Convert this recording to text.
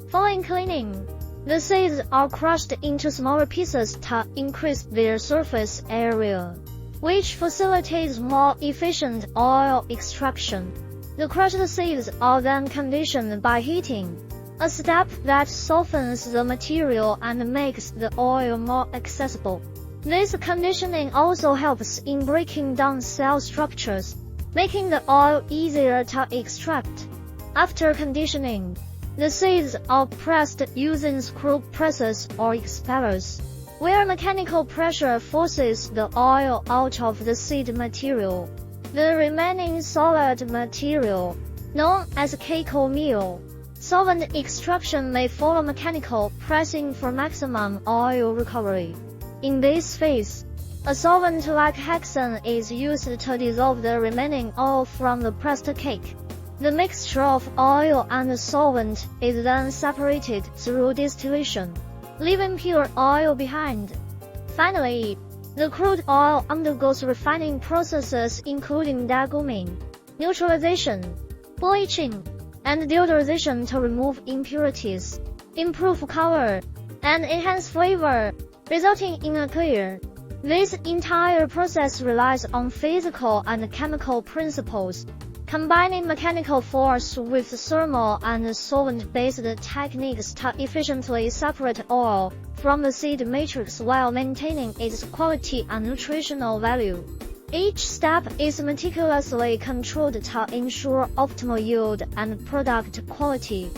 Following cleaning, the seeds are crushed into smaller pieces to increase their surface area, which facilitates more efficient oil extraction. The crushed seeds are then conditioned by heating, a step that softens the material and makes the oil more accessible. This conditioning also helps in breaking down cell structures, making the oil easier to extract. After conditioning, the seeds are pressed using screw presses or expellers, where mechanical pressure forces the oil out of the seed material. The remaining solid material, known as cacao meal, solvent extraction may follow mechanical pressing for maximum oil recovery. In this phase, a solvent like hexane is used to dissolve the remaining oil from the pressed cake. The mixture of oil and solvent is then separated through distillation, leaving pure oil behind. Finally, the crude oil undergoes refining processes including deguming, neutralization, bleaching, and deodorization to remove impurities, improve color, and enhance flavor, resulting in a clear. This entire process relies on physical and chemical principles, combining mechanical force with thermal and solvent-based techniques to efficiently separate oil from the seed matrix while maintaining its quality and nutritional value. Each step is meticulously controlled to ensure optimal yield and product quality.